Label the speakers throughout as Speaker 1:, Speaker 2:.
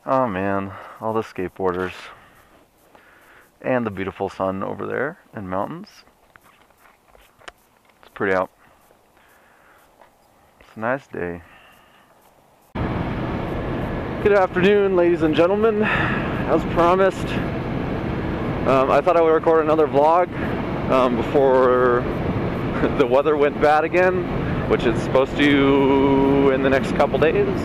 Speaker 1: Oh man, all the skateboarders. And the beautiful sun over there and mountains. It's pretty out. It's a nice day. Good afternoon, ladies and gentlemen. As promised, I thought I would record another vlog before the weather went bad again, which it's supposed to in the next couple days.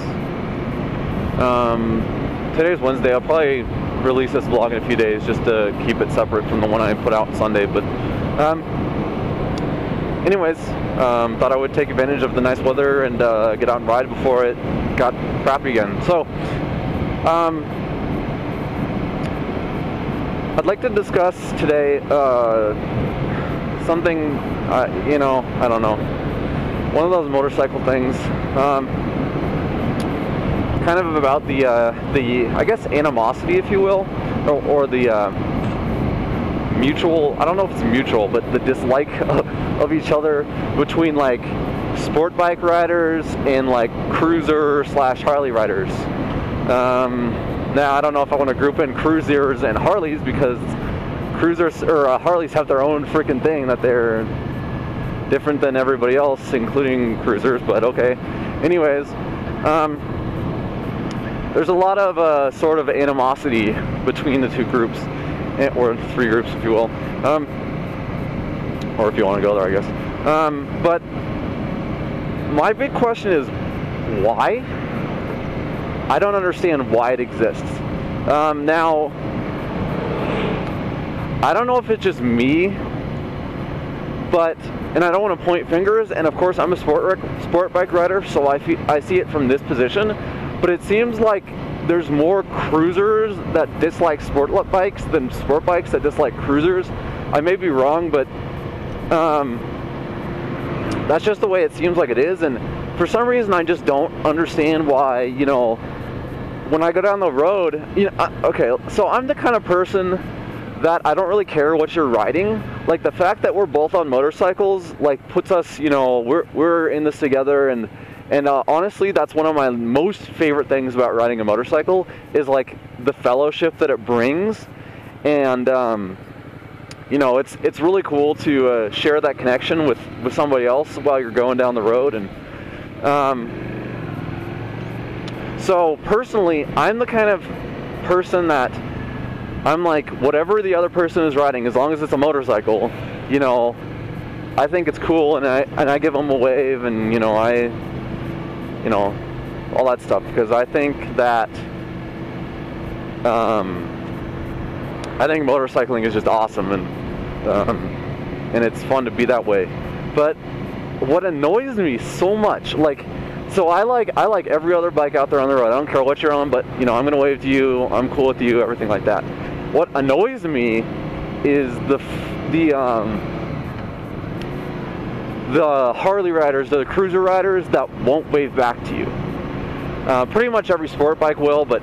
Speaker 1: Today's Wednesday. I'll probably release this vlog in a few days just to keep it separate from the one I put out Sunday. But anyways, thought I would take advantage of the nice weather and get out and ride before it got crappy again. So I'd like to discuss today something, I don't know, one of those motorcycle things, kind of about the I guess animosity, if you will, or the mutual, I don't know if it's mutual, but the dislike of each other between like sport bike riders and like cruiser slash Harley riders. Now I don't know if I want to group in cruisers and Harleys, because cruisers or Harleys have their own freaking thing that they're different than everybody else, including cruisers, but okay. Anyways, there's a lot of sort of animosity between the two groups, or three groups, if you will, or if you want to go there, I guess. But my big question is, why? I don't understand why it exists. Now, I don't know if it's just me, but, and I don't want to point fingers, and of course I'm a sport bike rider, so I see it from this position, but it seems like there's more cruisers that dislike sport bikes than sport bikes that dislike cruisers. I may be wrong, but that's just the way it seems like it is, and for some reason I just don't understand why, when I go down the road, okay, so I'm the kind of person that I don't really care what you're riding. Like, the fact that we're both on motorcycles, like, puts us, we're in this together, and honestly, that's one of my most favorite things about riding a motorcycle, is like the fellowship that it brings. And it's really cool to share that connection with somebody else while you're going down the road. And so personally, I'm the kind of person that I'm like, whatever the other person is riding, as long as it's a motorcycle, I think it's cool, and I give them a wave, and all that stuff, because I think that I think motorcycling is just awesome, and it's fun to be that way. But what annoys me so much, like, so I like every other bike out there on the road. I don't care what you're on, but I'm gonna wave to you. I'm cool with you, everything like that. What annoys me is the Harley riders, the cruiser riders that won't wave back to you. Pretty much every sport bike will, but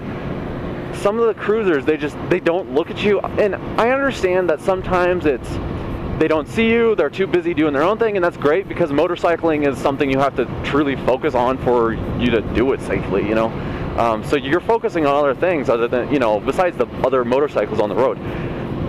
Speaker 1: some of the cruisers, they don't look at you. And I understand that sometimes they don't see you, they're too busy doing their own thing, and that's great, because motorcycling is something you have to truly focus on for you to do it safely, so you're focusing on other things other than, besides the other motorcycles on the road.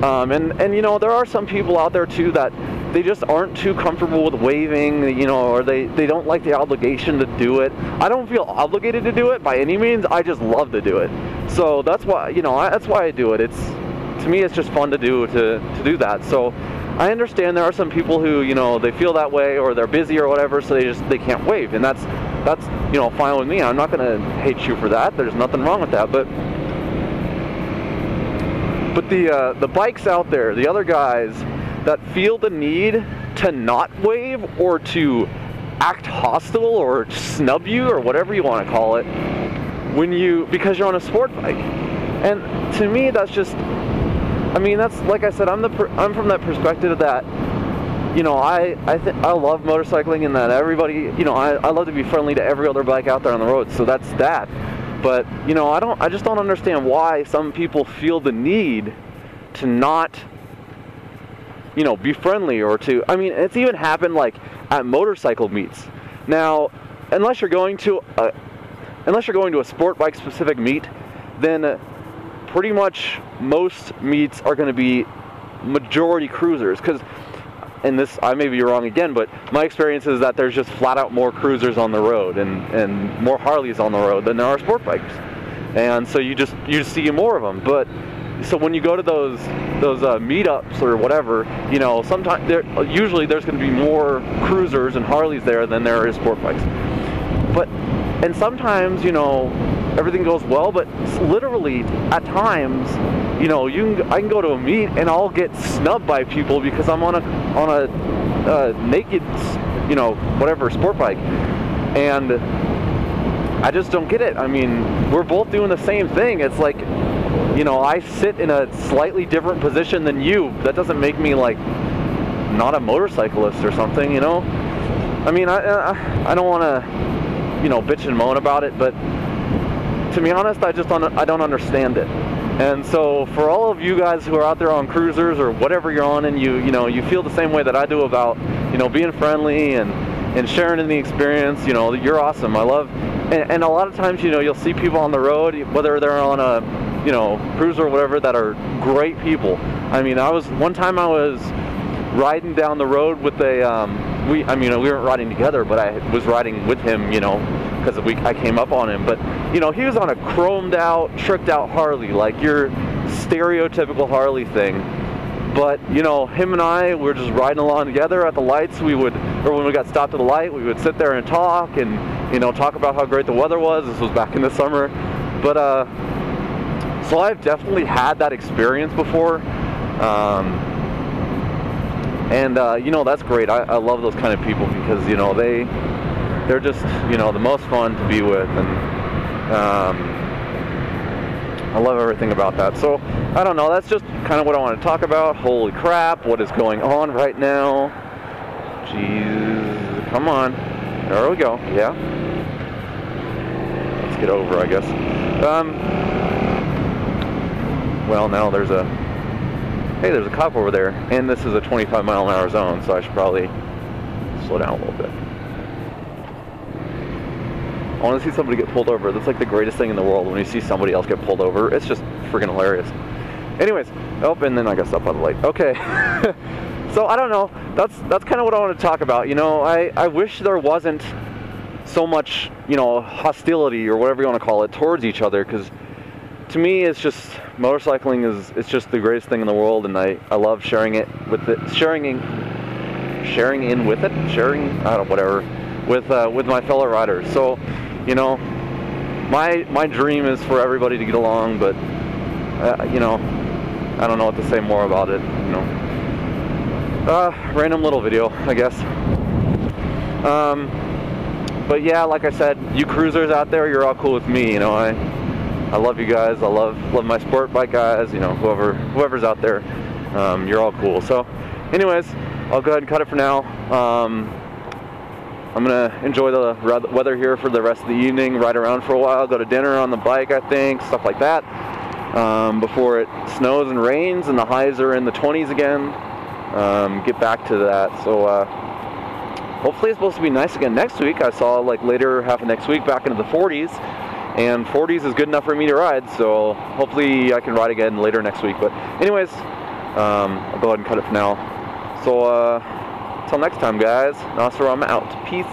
Speaker 1: And there are some people out there too that they just aren't too comfortable with waving, or they don't like the obligation to do it. I don't feel obligated to do it by any means. I just love to do it. So that's why, that's why I do it. To me, it's just fun to do that. So I understand there are some people who, they feel that way, or they're busy or whatever, so they can't wave, and that's fine with me. I'm not gonna hate you for that. There's nothing wrong with that. But the bikes out there, the other guys that feel the need to not wave, or to act hostile, or snub you, or whatever you want to call it, because you're on a sport bike. And to me, that's just, that's, like I said, I'm from that perspective that, I love motorcycling, and that everybody, I love to be friendly to every other bike out there on the road. So that's that. But I just don't understand why some people feel the need to not, be friendly, or to, it's even happened like at motorcycle meets. Now, unless you're going to a sport bike specific meet, then pretty much most meets are going to be majority cruisers. Because, and this, I may be wrong again, but my experience is that there's just flat out more cruisers on the road and more Harleys on the road than there are sport bikes. And so you see more of them. But so when you go to those meetups or whatever, you know, sometimes usually there's going to be more cruisers and Harleys there than there is sport bikes. And sometimes, you know, everything goes well, but literally at times, you know, I can go to a meet and I'll get snubbed by people because I'm on a naked, you know, whatever sport bike, and I just don't get it. I mean, we're both doing the same thing. It's like, you know, I sit in a slightly different position than you. That doesn't make me like not a motorcyclist or something, you know. I mean, I don't want to, you know, bitch and moan about it, but to be honest, I don't understand it. And so for all of you guys who are out there on cruisers or whatever you're on, and you know, you feel the same way that I do about, you know, being friendly and sharing in the experience, you know, you're awesome. I love, and a lot of times, you know, you'll see people on the road, whether they're on a, you know, cruiser or whatever, that are great people. I mean, one time I was riding down the road with we weren't riding together, but I was riding with him, you know, because I came up on him. But, you know, he was on a chromed out, tricked out Harley, like your stereotypical Harley thing. But, you know, him and I were just riding along together at the lights. Or when we got stopped at the light, we would sit there and talk and, you know, talk about how great the weather was. This was back in the summer. But, so I've definitely had that experience before. You know, that's great. I love those kind of people because, you know, they're just, you know, the most fun to be with, and I love everything about that. So I don't know, that's just kind of what I want to talk about. Holy crap, what is going on right now? Jeez, come on, there we go. Yeah, let's get over, I guess. Well, now there's a cop over there, and this is a 25-mile-an-hour zone, so I should probably slow down a little bit. I want to see somebody get pulled over. That's like the greatest thing in the world, when you see somebody else get pulled over. It's just freaking hilarious. Anyways, and then I got stopped by the light. Okay. So I don't know. That's kind of what I want to talk about. You know, I wish there wasn't so much, you know, hostility or whatever you want to call it towards each other, because to me, it's just, motorcycling it's just the greatest thing in the world, and I love sharing it with my fellow riders. So, you know, my dream is for everybody to get along, but you know, I don't know what to say more about it. You know, random little video, I guess. But yeah, like I said, you cruisers out there, you're all cool with me. You know, I love you guys. I love my sport bike guys. You know, whoever's out there, you're all cool. So, anyways, I'll go ahead and cut it for now. I'm gonna enjoy the weather here for the rest of the evening. Ride around for a while. Go to dinner on the bike, I think, stuff like that. Before it snows and rains and the highs are in the 20s again. Get back to that. So hopefully it's supposed to be nice again next week. I saw like later half of next week back into the 40s. And 40s is good enough for me to ride, so hopefully I can ride again later next week. But anyways, I'll go ahead and cut it for now. So, till next time, guys. Nasser, I'm out. Peace.